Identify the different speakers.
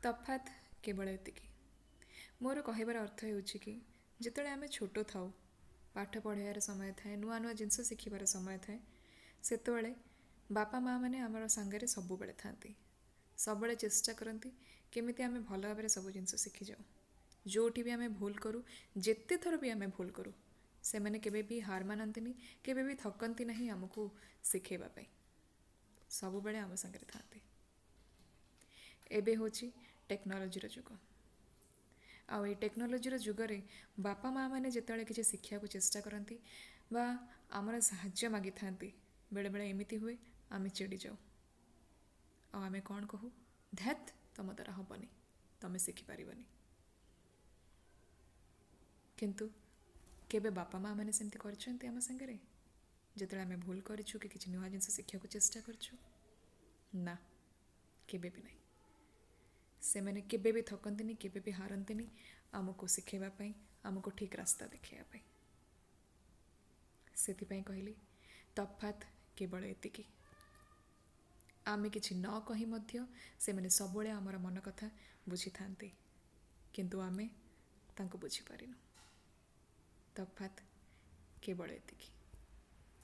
Speaker 1: ତଫାତ୍ କେବଳ ଏତିକି। ମୋର କହିବାର ଅର୍ଥ ହେଉଛି କି ଯେତେବେଳେ ଆମେ ଛୋଟ ଥାଉ, ପାଠ ପଢ଼ିବାର ସମୟ ଥାଏ, ନୂଆ ନୂଆ ଜିନିଷ ଶିଖିବାର ସମୟ ଥାଏ, ସେତେବେଳେ ବାପା ମାଆ ମାନେ ଆମର ସାଙ୍ଗରେ ସବୁବେଳେ ଥାଆନ୍ତି। ସବୁବେଳେ ଚେଷ୍ଟା କରନ୍ତି କେମିତି ଆମେ ଭଲ ଭାବରେ ସବୁ ଜିନିଷ ଶିଖିଯାଉ। ଯେଉଁଠି ବି ଆମେ ଭୁଲ କରୁ, ଯେତେ ଥର ବି ଆମେ ଭୁଲ କରୁ, ସେମାନେ କେବେ ବି ହାର ମାନନ୍ତିନି, କେବେ ବି ଥକନ୍ତି ନାହିଁ ଆମକୁ ଶିଖେଇବା ପାଇଁ। ସବୁବେଳେ ଆମ ସାଙ୍ଗରେ ଥାଆନ୍ତି। ଏବେ ହେଉଛି ଟେକ୍ନୋଲୋଜିର ଯୁଗ। ଆଉ ଏଇ ଟେକ୍ନୋଲୋଜିର ଯୁଗରେ ବାପା ମାଆ ମାନେ ଯେତେବେଳେ କିଛି ଶିଖିବାକୁ ଚେଷ୍ଟା କରନ୍ତି ବା ଆମର ସାହାଯ୍ୟ ମାଗିଥାନ୍ତି, ବେଳେବେଳେ ଏମିତି ହୁଏ ଆମେ ଚିଡ଼ିଯାଉ। ଆଉ ଆମେ କ'ଣ କହୁ? ଧ୍ୟାତ୍, ତମ ଦ୍ୱାରା ହେବନି, ତମେ ଶିଖିପାରିବନି। କିନ୍ତୁ କେବେ ବାପା ମାଆ ମାନେ ସେମିତି କରିଛନ୍ତି ଆମ ସାଙ୍ଗରେ? ଯେତେବେଳେ ଆମେ ଭୁଲ କରିଛୁ କି କିଛି ନୂଆ ଜିନିଷ ଶିଖିବାକୁ ଚେଷ୍ଟା କରିଛୁ? ନା, କେବେ ବି ନାହିଁ। ସେମାନେ କେବେ ବି ଥକନ୍ତିନି, କେବେ ବି ହାରନ୍ତିନି ଆମକୁ ଶିଖେଇବା ପାଇଁ, ଆମକୁ ଠିକ୍ ରାସ୍ତା ଦେଖାଇବା ପାଇଁ। ସେଥିପାଇଁ କହିଲି ତଫାତ୍ କେବଳ ଏତିକି। ଆମେ କିଛି ନ କହି ମଧ୍ୟ ସେମାନେ ସବୁବେଳେ ଆମର ମନ କଥା ବୁଝିଥାନ୍ତି, କିନ୍ତୁ ଆମେ ତାଙ୍କୁ ବୁଝିପାରିନୁ। ତଫାତ୍ କେବଳ ଏତିକି।